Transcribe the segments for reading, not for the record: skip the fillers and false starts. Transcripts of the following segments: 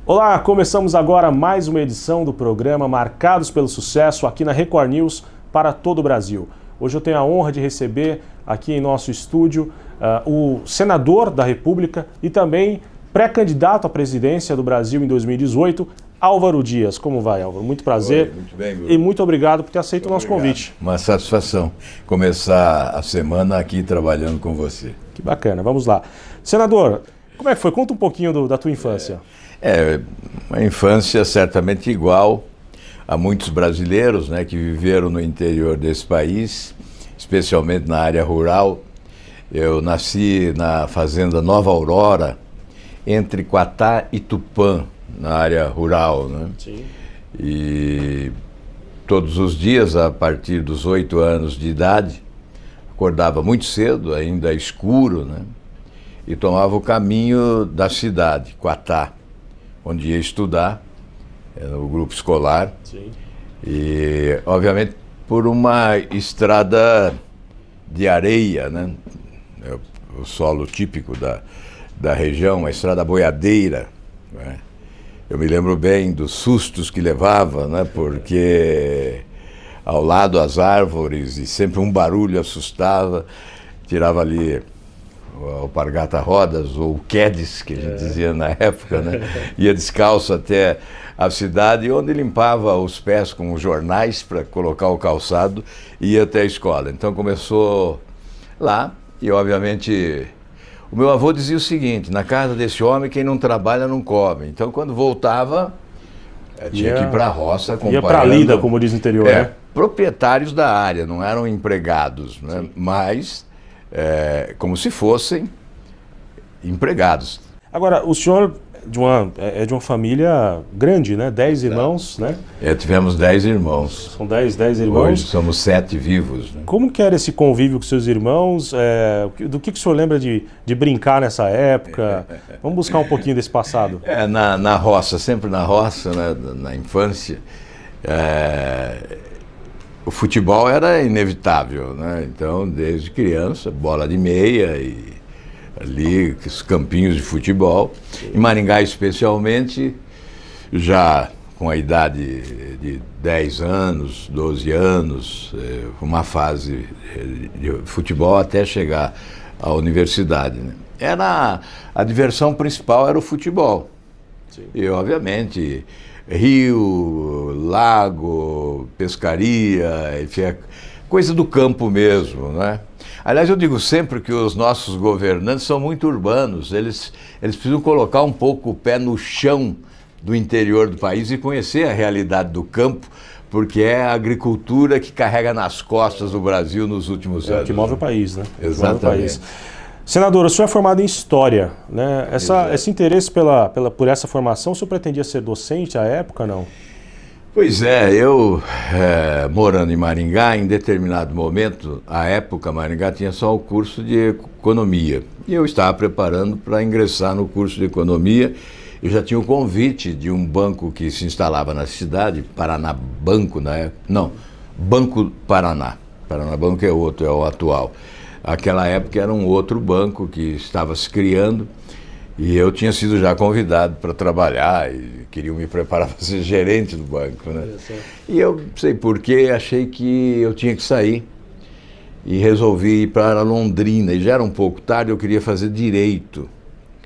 Olá, começamos agora mais uma edição do programa Marcados pelo Sucesso aqui na Record News para todo o Brasil. Hoje eu tenho a honra de receber aqui em nosso estúdio o senador da República e também pré-candidato à presidência do Brasil em 2018, Álvaro Dias. Como vai, Álvaro? Muito prazer. Oi, muito bem, Bruno. E muito obrigado por ter aceito o nosso convite. Uma satisfação começar a semana aqui trabalhando com você. Que bacana, vamos lá. Senador, como é que foi? Conta um pouquinho da tua infância. Uma infância certamente igual a muitos brasileiros, né, que viveram no interior desse país, especialmente na área rural. Eu nasci na fazenda Nova Aurora, entre Quatá e Tupã, na área rural, né? Sim. E todos os dias, a partir dos 8 anos de idade, acordava muito cedo, ainda escuro, né? E tomava o caminho da cidade, Quatá, onde ia estudar, no grupo escolar. Sim. E, obviamente, por uma estrada de areia, né? O solo típico da região, uma estrada boiadeira, né? Eu me lembro bem dos sustos que levava, né? Porque ao lado as árvores e sempre um barulho assustava, tirava ali o alpargata rodas, ou o Quedes, que a gente dizia na época, né? Ia descalço até a cidade, onde limpava os pés com jornais para colocar o calçado e ia até a escola. Então começou lá e, obviamente, o meu avô dizia o seguinte: na casa desse homem, quem não trabalha não come. Então, quando voltava, tinha que ir para a roça acompanhando. Ia para a lida, como diz o interior, né? Proprietários da área, não eram empregados, né? Sim. Mas como se fossem empregados. Agora, o senhor é de uma família grande, né? 10 irmãos, né? Tivemos 10 irmãos. São 10 irmãos. Hoje somos 7 vivos, né? Como que era esse convívio com seus irmãos? Do que o senhor lembra de brincar nessa época? Vamos buscar um pouquinho desse passado. Na roça, sempre na roça, né? Na infância. O futebol era inevitável, né? Então, desde criança, bola de meia e ali os campinhos de futebol. Em Maringá, especialmente, já com a idade de 10 anos, 12 anos, uma fase de futebol até chegar à universidade, né? A diversão principal era o futebol. Sim. E, obviamente, rio, lago, pescaria, enfim, coisa do campo mesmo, né? Aliás, eu digo sempre que os nossos governantes são muito urbanos, eles precisam colocar um pouco o pé no chão do interior do país e conhecer a realidade do campo, porque é a agricultura que carrega nas costas do Brasil nos últimos anos. Que move o país, né? Exatamente. Senador, o senhor é formado em História, né? Esse interesse por essa formação, o senhor pretendia ser docente à época, não? Pois é, eu morando em Maringá, em determinado momento, à época, Maringá tinha só o curso de Economia. E eu estava preparando para ingressar no curso de Economia. Eu já tinha o convite de um banco que se instalava na cidade, Paraná Banco, na época. Não, Banco Paraná. Paraná Banco é outro, é o atual. Aquela época era um outro banco que estava se criando e eu tinha sido já convidado para trabalhar e queriam me preparar para ser gerente do banco, né? E eu, não sei porquê, achei que eu tinha que sair e resolvi ir para Londrina. E já era um pouco tarde, eu queria fazer Direito.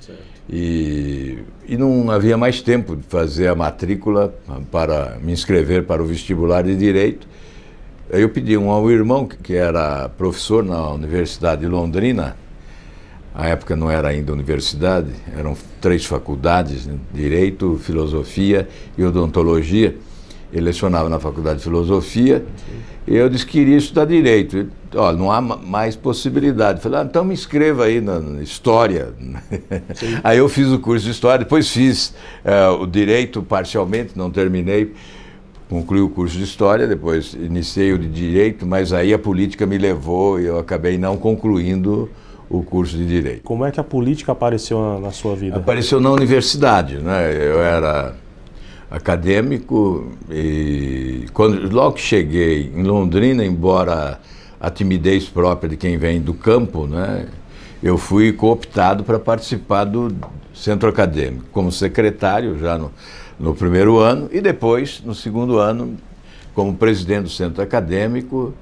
Certo. E não havia mais tempo de fazer a matrícula para me inscrever para o vestibular de Direito. Aí eu pedi ao irmão, que era professor na Universidade de Londrina. À época não era ainda universidade, eram 3 faculdades, né? Direito, Filosofia e Odontologia. Ele lecionava na Faculdade de Filosofia. Sim. E eu disse que iria estudar Direito. Ele, não há mais possibilidade. Eu falei, então me inscreva aí na História. Sim. Aí eu fiz o curso de História, depois fiz o Direito parcialmente, não terminei. Concluí o curso de História, depois iniciei o de Direito, mas aí a política me levou e eu acabei não concluindo o curso de Direito. Como é que a política apareceu na sua vida? Apareceu na universidade, né? Eu era acadêmico e logo que cheguei em Londrina, embora a timidez própria de quem vem do campo, né? eu fui cooptado para participar do centro acadêmico, como secretário já no primeiro ano, e depois, no segundo ano, como presidente do centro acadêmico.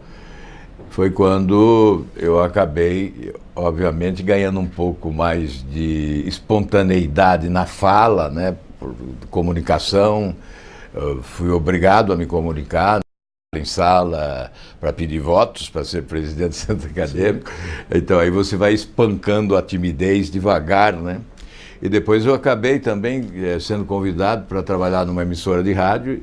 Foi quando eu acabei, obviamente, ganhando um pouco mais de espontaneidade na fala, né, por comunicação. Eu fui obrigado a me comunicar em sala para pedir votos para ser presidente do centro acadêmico. Então aí você vai espancando a timidez devagar, né? E depois eu acabei também sendo convidado para trabalhar numa emissora de rádio.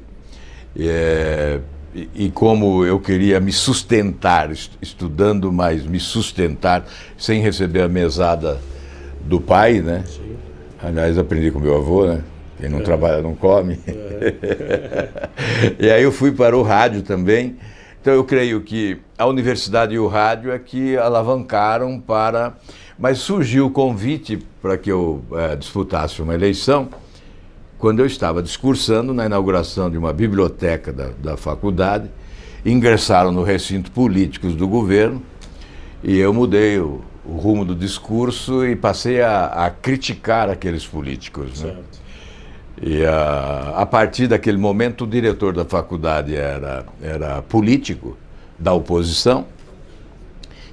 E como eu queria me sustentar, estudando, mas me sustentar sem receber a mesada do pai, né? Sim. Aliás, aprendi com meu avô, né? Quem não trabalha não come. E aí eu fui para o rádio também. Então eu creio que a universidade e o rádio é que alavancaram para... Mas surgiu o convite para que eu disputasse uma eleição quando eu estava discursando na inauguração de uma biblioteca da faculdade. Ingressaram no recinto políticos do governo e eu mudei o rumo do discurso e passei a criticar aqueles políticos, né? E a partir daquele momento o diretor da faculdade era político da oposição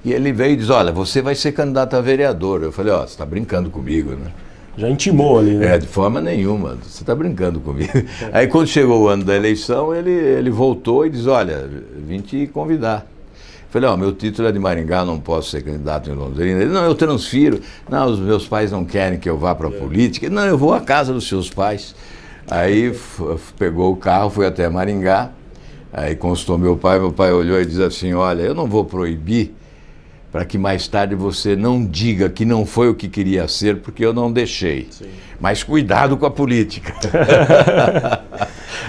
e ele veio e disse: olha, você vai ser candidato a vereador. Eu falei: ó, você está brincando comigo, né? Já intimou ali, né? De forma nenhuma, você está brincando comigo. Aí quando chegou o ano da eleição, ele voltou e disse: olha, vim te convidar. Eu falei: ó, meu título é de Maringá, não posso ser candidato em Londrina. Ele: não, eu transfiro. Não, os meus pais não querem que eu vá para a política. Não, eu vou à casa dos seus pais. Aí pegou o carro, foi até Maringá, aí consultou meu pai olhou e disse assim: olha, eu não vou proibir para que mais tarde você não diga que não foi o que queria ser, porque eu não deixei. Sim. Mas cuidado com a política.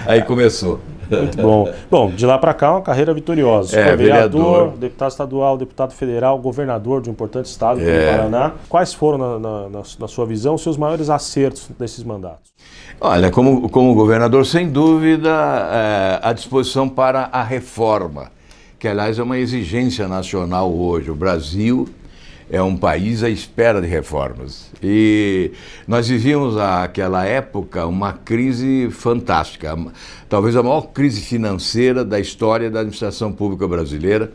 Aí começou. Muito bom. Bom, de lá para cá, uma carreira vitoriosa. Foi vereador, deputado estadual, deputado federal, governador de um importante estado, como o Paraná. Quais foram, na sua visão, os seus maiores acertos desses mandatos? Olha, como governador, sem dúvida, a disposição para a reforma, que, aliás, é uma exigência nacional hoje. O Brasil é um país à espera de reformas. E nós vivíamos naquela época uma crise fantástica, talvez a maior crise financeira da história da administração pública brasileira,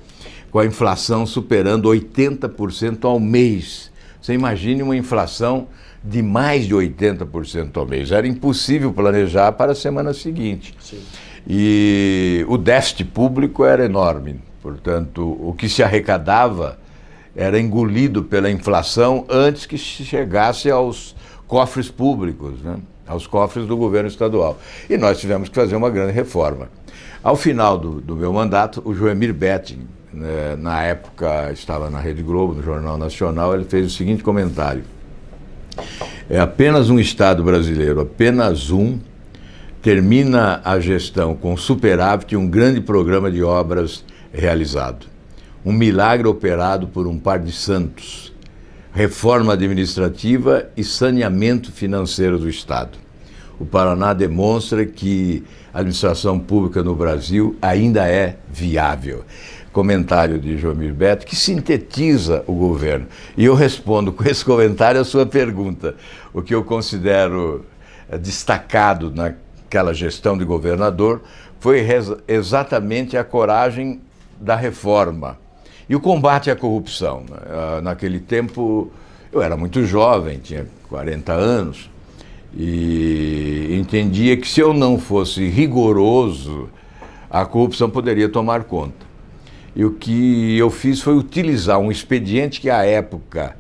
com a inflação superando 80% ao mês. Você imagine uma inflação de mais de 80% ao mês. Era impossível planejar para a semana seguinte. Sim. E o déficit público era enorme, portanto, o que se arrecadava era engolido pela inflação antes que chegasse aos cofres públicos, né? Aos cofres do governo estadual. E nós tivemos que fazer uma grande reforma. Ao final do meu mandato, o Joemir Betting, né, na época estava na Rede Globo, no Jornal Nacional, ele fez o seguinte comentário: é apenas um Estado brasileiro, apenas um, termina a gestão com superávit e um grande programa de obras realizado. Um milagre operado por um par de santos. Reforma administrativa e saneamento financeiro do Estado. O Paraná demonstra que a administração pública no Brasil ainda é viável. Comentário de Joemir Betting, que sintetiza o governo. E eu respondo com esse comentário a sua pergunta. O que eu considero destacado naquela gestão de governador foi exatamente a coragem da reforma e o combate à corrupção. Naquele tempo eu era muito jovem, tinha 40 anos, e entendia que se eu não fosse rigoroso, a corrupção poderia tomar conta. E o que eu fiz foi utilizar um expediente que à época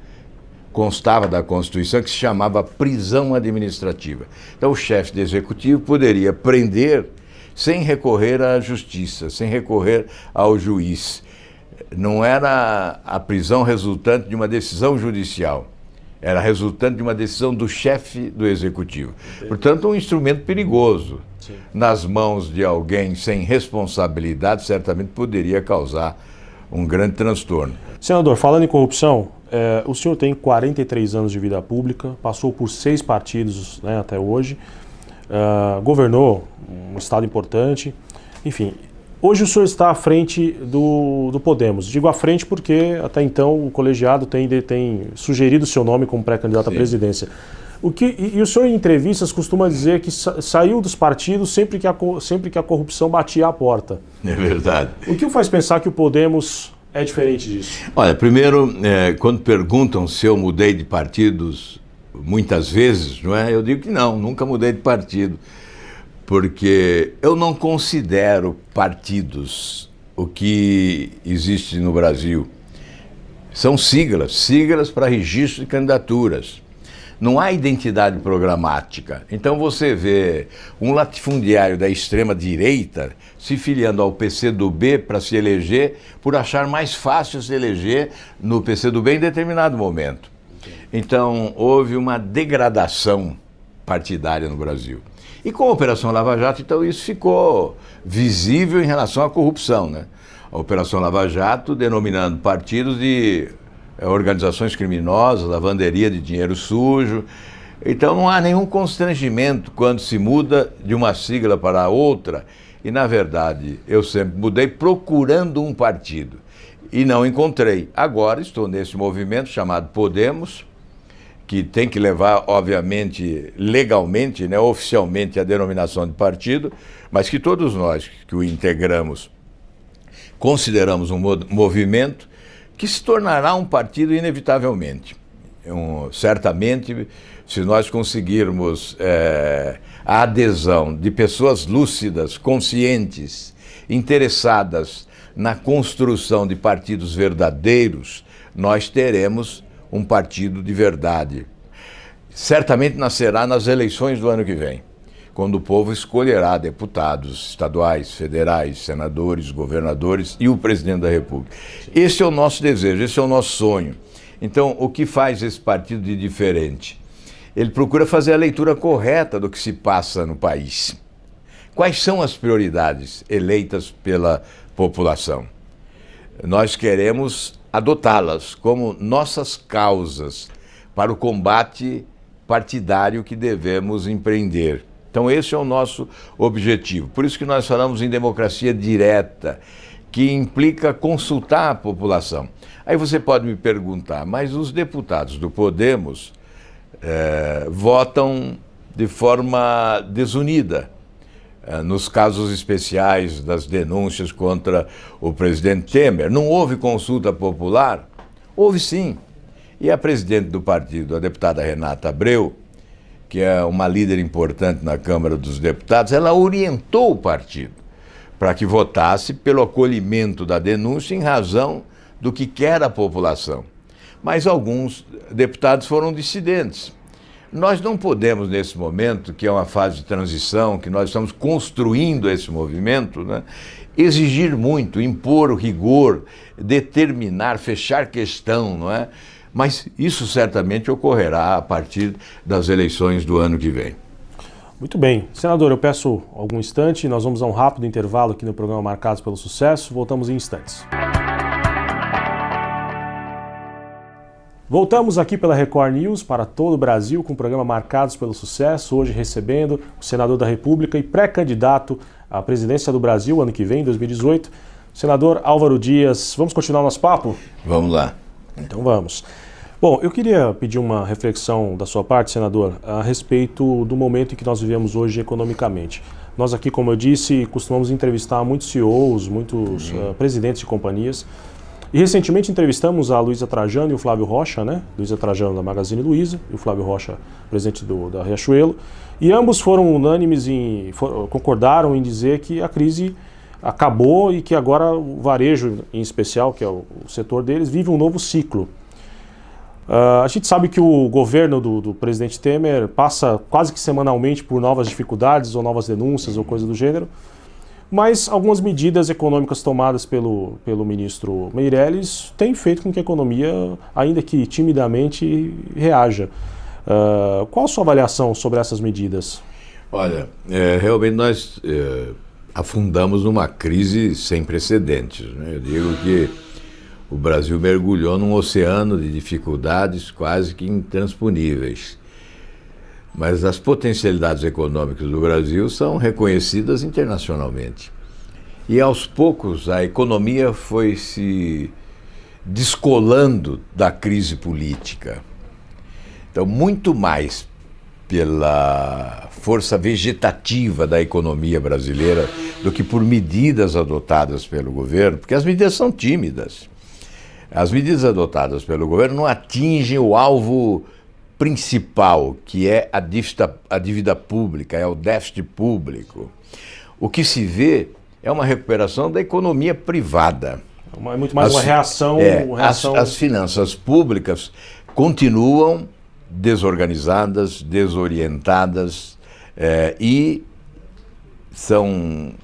constava da Constituição, que se chamava prisão administrativa. Então o chefe do executivo poderia prender sem recorrer à justiça, sem recorrer ao juiz. Não era a prisão resultante de uma decisão judicial, era resultante de uma decisão do chefe do executivo. Portanto, um instrumento perigoso. Sim. Nas mãos de alguém sem responsabilidade, certamente poderia causar um grande transtorno. Senador, falando em corrupção, o senhor tem 43 anos de vida pública, passou por 6 partidos, né, até hoje, governou um estado importante, enfim. Hoje o senhor está à frente do Podemos. Digo à frente porque até então o colegiado tem sugerido o seu nome como pré-candidato à presidência. E o senhor em entrevistas costuma dizer que saiu dos partidos sempre que a corrupção batia à porta. É verdade. O que o faz pensar que o Podemos é diferente disso? Olha, primeiro, quando perguntam se eu mudei de partidos muitas vezes, não é? Eu digo que não, nunca mudei de partido. Porque eu não considero partidos o que existe no Brasil. São siglas para registro de candidaturas. Não há identidade programática. Então você vê um latifundiário da extrema-direita se filiando ao PCdoB para se eleger por achar mais fácil se eleger no PCdoB em determinado momento. Então houve uma degradação partidária no Brasil. E com a Operação Lava Jato, então, isso ficou visível em relação à corrupção, né? A Operação Lava Jato denominando partidos de organizações criminosas, lavanderia de dinheiro sujo. Então não há nenhum constrangimento quando se muda de uma sigla para outra. E, na verdade, eu sempre mudei procurando um partido e não encontrei. Agora estou nesse movimento chamado Podemos, que tem que levar, obviamente, legalmente, né, oficialmente, a denominação de partido, mas que todos nós que o integramos consideramos um movimento que se tornará um partido inevitavelmente. Certamente, se nós conseguirmos a adesão de pessoas lúcidas, conscientes, interessadas na construção de partidos verdadeiros, nós teremos um partido de verdade. Certamente nascerá nas eleições do ano que vem, quando o povo escolherá deputados estaduais, federais, senadores, governadores e o presidente da República. Esse é o nosso desejo, esse é o nosso sonho. Então, o que faz esse partido de diferente? Ele procura fazer a leitura correta do que se passa no país. Quais são as prioridades eleitas pela população? Nós queremos adotá-las como nossas causas para o combate partidário que devemos empreender. Então esse é o nosso objetivo. Por isso que nós falamos em democracia direta, que implica consultar a população. Aí você pode me perguntar, mas os deputados do Podemos votam de forma desunida. Nos casos especiais das denúncias contra o presidente Temer, não houve consulta popular? Houve sim. E a presidente do partido, a deputada Renata Abreu, que é uma líder importante na Câmara dos Deputados, ela orientou o partido para que votasse pelo acolhimento da denúncia em razão do que quer a população. Mas alguns deputados foram dissidentes. Nós não podemos, nesse momento, que é uma fase de transição, que nós estamos construindo esse movimento, né, exigir muito, impor o rigor, determinar, fechar questão, não é? Mas isso certamente ocorrerá a partir das eleições do ano que vem. Muito bem. Senador, eu peço algum instante, nós vamos a um rápido intervalo aqui no programa Marcados pelo Sucesso, voltamos em instantes. Voltamos aqui pela Record News para todo o Brasil com o programa Marcados pelo Sucesso, hoje recebendo o senador da República e pré-candidato à presidência do Brasil ano que vem, 2018, senador Álvaro Dias. Vamos continuar o nosso papo? Vamos lá. Então vamos. Bom, eu queria pedir uma reflexão da sua parte, senador, a respeito do momento em que nós vivemos hoje economicamente. Nós aqui, como eu disse, costumamos entrevistar muitos CEOs, muitos presidentes de companhias. E recentemente entrevistamos a Luísa Trajano e o Flávio Rocha, né? Luísa Trajano da Magazine Luiza e o Flávio Rocha, presidente da Riachuelo. E ambos foram unânimes, concordaram em dizer que a crise acabou e que agora o varejo, em especial, que é o setor deles, vive um novo ciclo. A gente sabe que o governo do presidente Temer passa quase que semanalmente por novas dificuldades ou novas denúncias ou coisa do gênero. Mas algumas medidas econômicas tomadas pelo ministro Meirelles têm feito com que a economia, ainda que timidamente, reaja. Qual a sua avaliação sobre essas medidas? Olha, realmente nós afundamos numa crise sem precedentes, né? Eu digo que o Brasil mergulhou num oceano de dificuldades quase que intransponíveis. Mas as potencialidades econômicas do Brasil são reconhecidas internacionalmente. E aos poucos a economia foi se descolando da crise política. Então, muito mais pela força vegetativa da economia brasileira do que por medidas adotadas pelo governo, porque as medidas são tímidas. As medidas adotadas pelo governo não atingem o alvo principal, que é a dívida pública, é o déficit público. O que se vê é uma recuperação da economia privada. É muito mais uma reação... As finanças públicas continuam desorganizadas, desorientadas, e são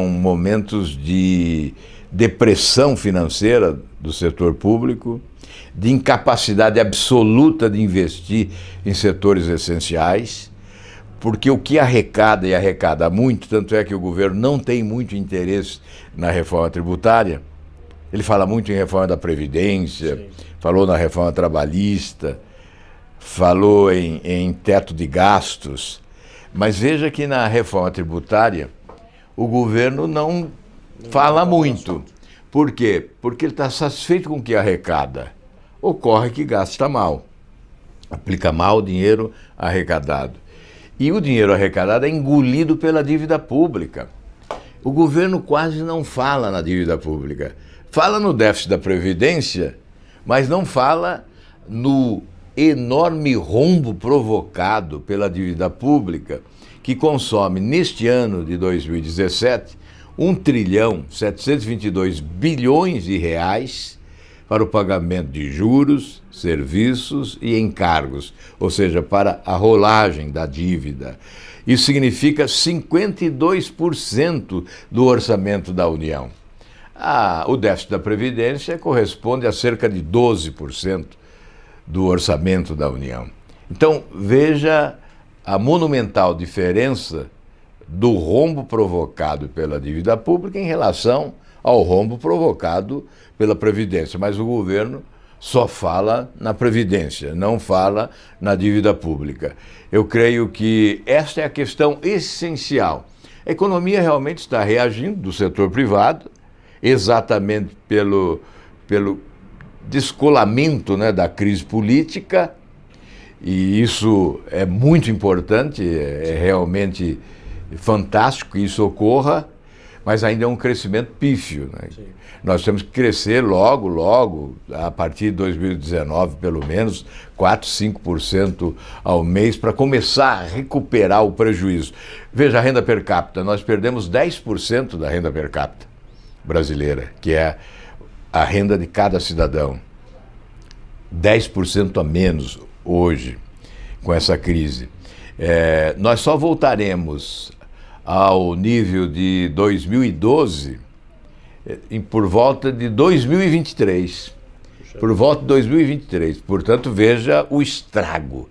momentos de depressão financeira do setor público, de incapacidade absoluta de investir em setores essenciais, porque o que arrecada e arrecada muito, tanto é que o governo não tem muito interesse na reforma tributária. Ele fala muito em reforma da Previdência, sim, falou na reforma trabalhista, falou em teto de gastos, mas veja que na reforma tributária o governo não fala muito. Por quê? Porque ele está satisfeito com o que arrecada. Ocorre que gasta mal, aplica mal o dinheiro arrecadado. E o dinheiro arrecadado é engolido pela dívida pública. O governo quase não fala na dívida pública. Fala no déficit da Previdência, mas não fala no enorme rombo provocado pela dívida pública, que consome, neste ano de 2017, 1.722 bilhões de reais para o pagamento de juros, serviços e encargos, ou seja, para a rolagem da dívida. Isso significa 52% do orçamento da União. O déficit da Previdência corresponde a cerca de 12% do orçamento da União. Então, veja a monumental diferença do rombo provocado pela dívida pública em relação ao rombo provocado pela Previdência. Mas o governo só fala na Previdência, não fala na dívida pública. Eu creio que esta é a questão essencial. A economia realmente está reagindo do setor privado, exatamente pelo descolamento, né, da crise política, e isso é muito importante, é realmente fantástico que isso ocorra, mas ainda é um crescimento pífio, né? Nós temos que crescer logo, a partir de 2019, pelo menos 4, 5% ao mês, para começar a recuperar o prejuízo. Veja a renda per capita, nós perdemos 10% da renda per capita brasileira, que é a renda de cada cidadão. 10% a menos hoje, com essa crise. Nós só voltaremos ao nível de 2012 por volta de 2023. Por volta de 2023. Portanto, veja o estrago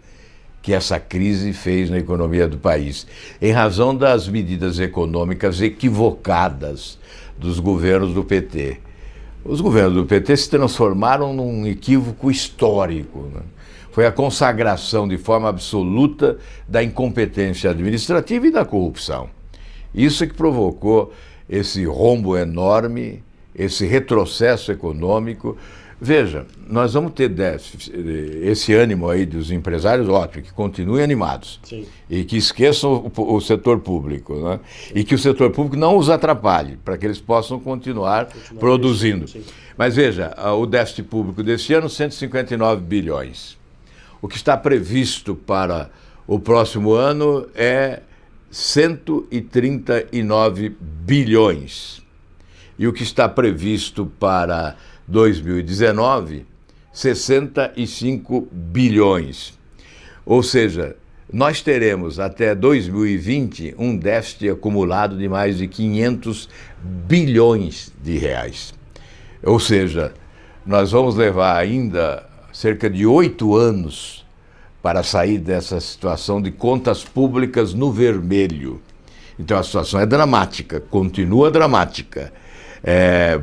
que essa crise fez na economia do país, em razão das medidas econômicas equivocadas dos governos do PT. Os governos do PT se transformaram num equívoco histórico, né? Foi a consagração de forma absoluta da incompetência administrativa e da corrupção. Isso é que provocou esse rombo enorme, esse retrocesso econômico. Veja, nós vamos ter esse ânimo aí dos empresários, ótimo, que continuem animados. Sim. E que esqueçam o setor público, né? E que o setor público não os atrapalhe, para que eles possam continuar produzindo. Sim. Mas veja, o déficit público desse ano, 159 bilhões. O que está previsto para o próximo ano é 139 bilhões. E o que está previsto para 2019, 65 bilhões. Ou seja, nós teremos até 2020 um déficit acumulado de mais de 500 bilhões de reais. Ou seja, nós vamos levar ainda cerca de 8 anos para sair dessa situação de contas públicas no vermelho. Então a situação é dramática, continua dramática.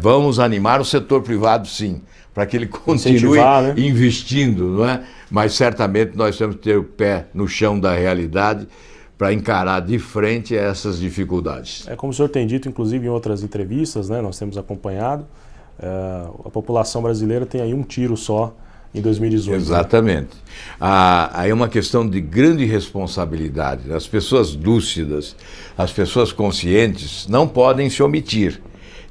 Vamos animar o setor privado, sim, para que ele continue investindo, não é? Mas certamente nós temos que ter o pé no chão da realidade para encarar de frente essas dificuldades. Como o senhor tem dito, inclusive em outras entrevistas, né, nós temos acompanhado, a população brasileira tem aí um tiro só em 2018. Exatamente. Aí é uma questão de grande responsabilidade. As pessoas lúcidas, as pessoas conscientes não podem se omitir.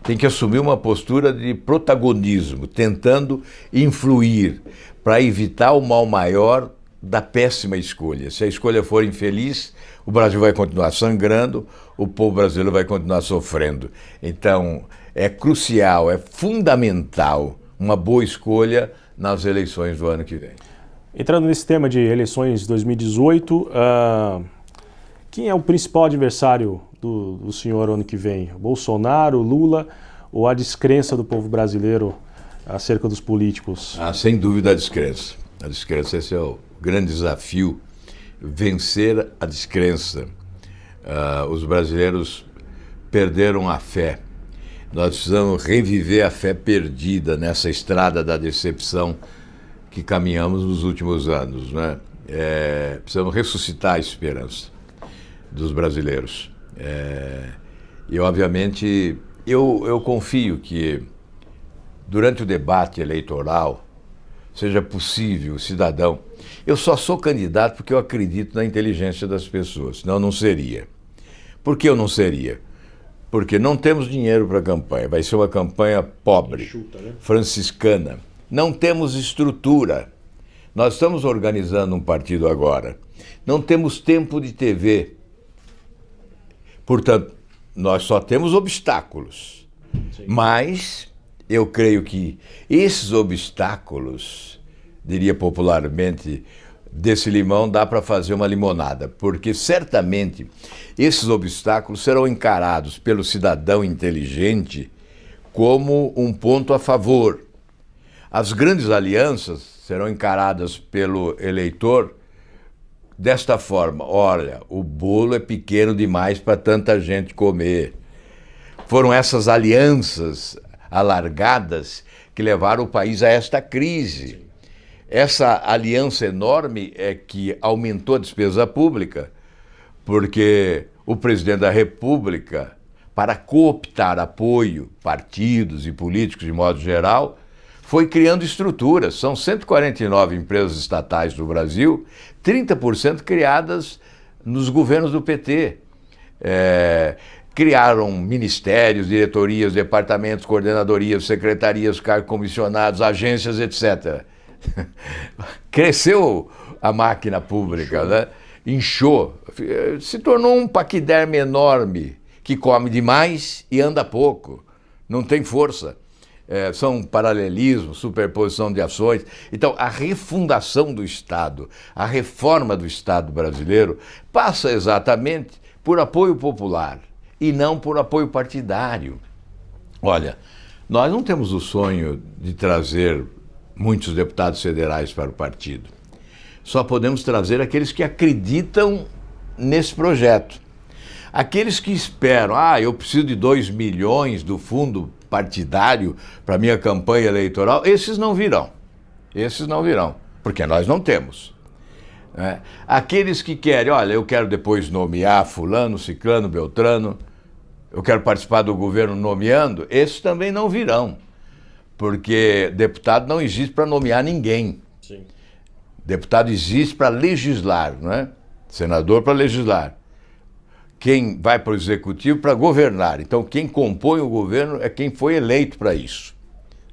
Tem que assumir uma postura de protagonismo, tentando influir para evitar o mal maior da péssima escolha. Se a escolha for infeliz, o Brasil vai continuar sangrando, o povo brasileiro vai continuar sofrendo. Então, é crucial, é fundamental uma boa escolha nas eleições do ano que vem. Entrando nesse tema de eleições de 2018, quem é o principal adversário do senhor ano que vem? Bolsonaro, Lula ou a descrença do povo brasileiro acerca dos políticos? Sem dúvida a descrença. A descrença, esse é o grande desafio, vencer a descrença. Os brasileiros perderam a fé. Nós precisamos reviver a fé perdida nessa estrada da decepção que caminhamos nos últimos anos, né? Precisamos ressuscitar a esperança dos brasileiros. E, obviamente, eu confio que, durante o debate eleitoral, seja possível, cidadão... Eu só sou candidato porque eu acredito na inteligência das pessoas, senão eu não seria. Por que eu não seria? Porque não temos dinheiro para a campanha, vai ser uma campanha pobre, franciscana. Não temos estrutura. Nós estamos organizando um partido agora. Não temos tempo de TV. Portanto, nós só temos obstáculos. Sim. Mas eu creio que esses obstáculos, diria popularmente, desse limão dá para fazer uma limonada, porque certamente esses obstáculos serão encarados pelo cidadão inteligente como um ponto a favor. As grandes alianças serão encaradas pelo eleitor desta forma: olha, o bolo é pequeno demais para tanta gente comer. Foram essas alianças alargadas que levaram o país a esta crise. Essa aliança enorme é que aumentou a despesa pública, porque o presidente da República, para cooptar apoio, partidos e políticos de modo geral, foi criando estruturas. São 149 empresas estatais do Brasil, 30% criadas nos governos do PT. Criaram ministérios, diretorias, departamentos, coordenadorias, secretarias, cargos comissionados, agências, etc. Cresceu a máquina pública, né? Inchou, se tornou um paquiderme enorme que come demais e anda pouco, não tem força. São paralelismos, superposição de ações. Então, a refundação do Estado, a reforma do Estado brasileiro passa exatamente por apoio popular e não por apoio partidário. Olha, nós não temos o sonho de trazer muitos deputados federais para o partido. Só podemos trazer aqueles que acreditam nesse projeto. Aqueles que esperam, eu preciso de 2 milhões do fundo partidário para minha campanha eleitoral, esses não virão. Esses não virão, porque nós não temos. Aqueles que querem, olha, eu quero depois nomear fulano, ciclano, beltrano, eu quero participar do governo nomeando, esses também não virão. Porque deputado não existe para nomear ninguém. Sim. Deputado existe para legislar, não é? Senador para legislar. Quem vai para o executivo para governar. Então, quem compõe o governo é quem foi eleito para isso.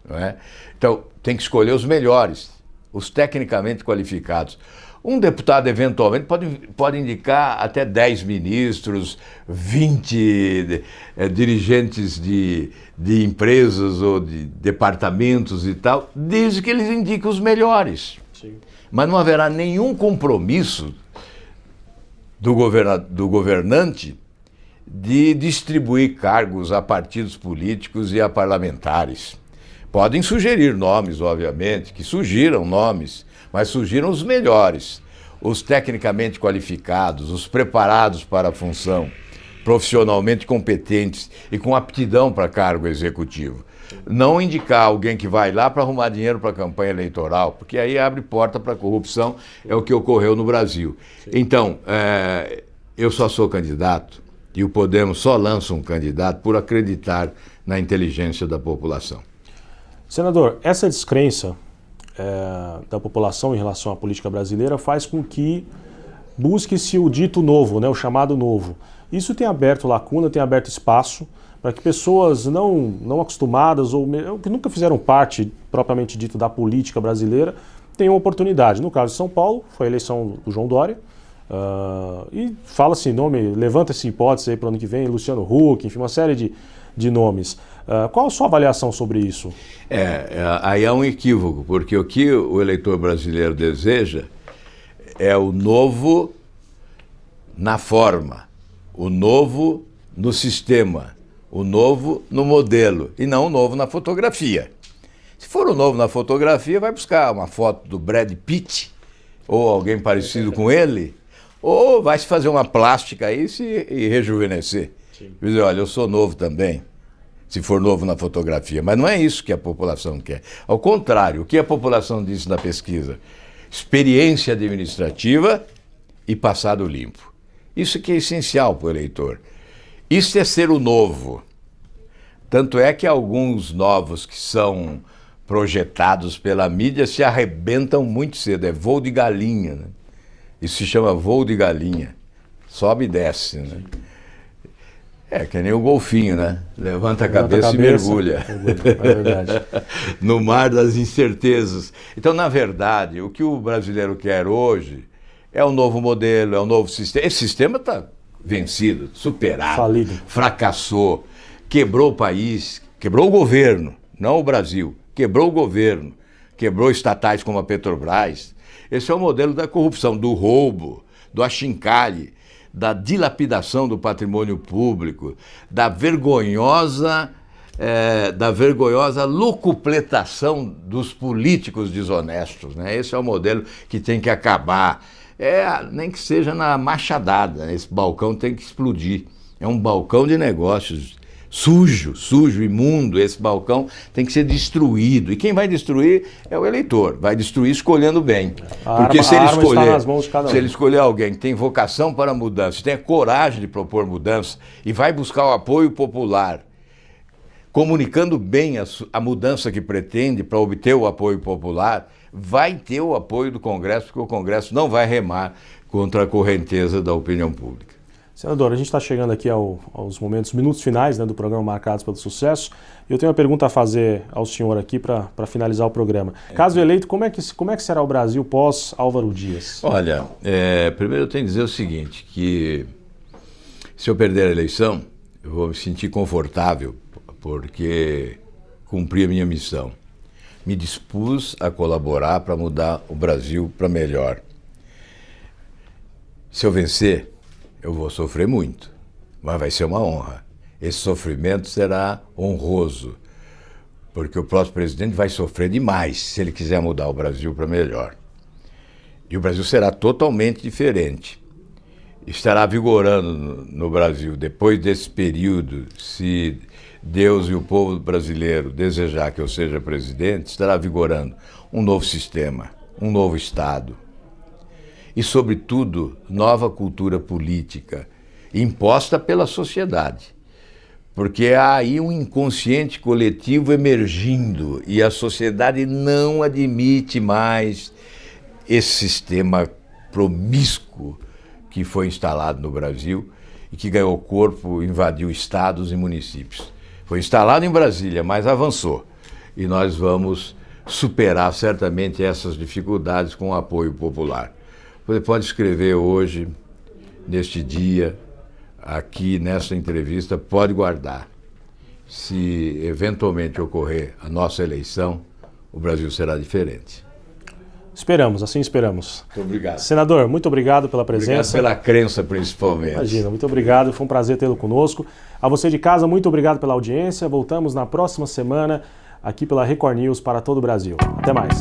Não é? Então, tem que escolher os melhores, os tecnicamente qualificados. Um deputado, eventualmente, pode indicar até 10 ministros, 20 dirigentes de empresas ou de departamentos e tal, desde que eles indiquem os melhores. Sim. Mas não haverá nenhum compromisso do governante de distribuir cargos a partidos políticos e a parlamentares. Podem sugerir nomes, obviamente, que surgiram nomes, mas surgiram os melhores, os tecnicamente qualificados, os preparados para a função, profissionalmente competentes e com aptidão para cargo executivo. Não indicar alguém que vai lá para arrumar dinheiro para a campanha eleitoral, porque aí abre porta para a corrupção, é o que ocorreu no Brasil. Então, eu só sou candidato e o Podemos só lança um candidato por acreditar na inteligência da população. Senador, essa descrença da população em relação à política brasileira faz com que busque-se o dito novo, né, o chamado novo. Isso tem aberto lacuna, tem aberto espaço para que pessoas não acostumadas ou que nunca fizeram parte, propriamente dito, da política brasileira, tenham oportunidade. No caso de São Paulo, foi a eleição do João Dória, e fala-se nome, levanta-se hipótese aí para o ano que vem, Luciano Huck, enfim, uma série de nomes. Qual a sua avaliação sobre isso? Aí há um equívoco, porque o que o eleitor brasileiro deseja é o novo na forma, o novo no sistema, o novo no modelo, e não o novo na fotografia. Se for o novo na fotografia, vai buscar uma foto do Brad Pitt, ou alguém parecido com ele, ou vai se fazer uma plástica aí e rejuvenescer. Quer dizer, olha, eu sou novo também, se for novo na fotografia, mas não é isso que a população quer. Ao contrário, o que a população disse na pesquisa? Experiência administrativa e passado limpo. Isso que é essencial para o eleitor. Isso é ser o novo. Tanto é que alguns novos que são projetados pela mídia se arrebentam muito cedo. É voo de galinha, né? Isso se chama voo de galinha. Sobe e desce, né? É que nem o golfinho, né? Levanta a cabeça e mergulha. É verdade. No mar das incertezas. Então, na verdade, o que o brasileiro quer hoje é um novo modelo, é um novo sistema. Esse sistema está vencido, superado, falido, fracassou, quebrou o país, quebrou o governo, não o Brasil, quebrou o governo, quebrou estatais como a Petrobras. Esse é o modelo da corrupção, do roubo, do achincalhe, da dilapidação do patrimônio público, da vergonhosa locupletação dos políticos desonestos, né? Esse é o modelo que tem que acabar. Nem que seja na machadada, esse balcão tem que explodir. É um balcão de negócios sujo, imundo. Esse balcão tem que ser destruído. E quem vai destruir é o eleitor. Vai destruir escolhendo bem. Porque se ele escolher alguém que tem vocação para mudança, tem a coragem de propor mudança e vai buscar o apoio popular, comunicando bem a mudança que pretende para obter o apoio popular, vai ter o apoio do Congresso, porque o Congresso não vai remar contra a correnteza da opinião pública. Senador, a gente está chegando aqui aos minutos finais, né, do programa Marcados pelo Sucesso. Eu tenho uma pergunta a fazer ao senhor aqui para finalizar o programa. Caso eleito, como é que será o Brasil pós Álvaro Dias? Olha, primeiro eu tenho que dizer o seguinte, que se eu perder a eleição, eu vou me sentir confortável, porque cumpri a minha missão. Me dispus a colaborar para mudar o Brasil para melhor. Se eu vencer, eu vou sofrer muito, mas vai ser uma honra. Esse sofrimento será honroso, porque o próximo presidente vai sofrer demais se ele quiser mudar o Brasil para melhor. E o Brasil será totalmente diferente. Estará vigorando no Brasil, depois desse período, se Deus e o povo brasileiro desejar que eu seja presidente, estará vigorando um novo sistema, um novo Estado. E, sobretudo, nova cultura política, imposta pela sociedade. Porque há aí um inconsciente coletivo emergindo e a sociedade não admite mais esse sistema promíscuo que foi instalado no Brasil e que ganhou corpo, invadiu estados e municípios. Foi instalado em Brasília, mas avançou. E nós vamos superar certamente essas dificuldades com o apoio popular. Você pode escrever hoje, neste dia, aqui nessa entrevista, pode guardar. Se eventualmente ocorrer a nossa eleição, o Brasil será diferente. Esperamos, assim esperamos. Muito obrigado. Senador, muito obrigado pela presença. Obrigado pela crença, principalmente. Imagina, muito obrigado, foi um prazer tê-lo conosco. A você de casa, muito obrigado pela audiência. Voltamos na próxima semana aqui pela Record News para todo o Brasil. Até mais.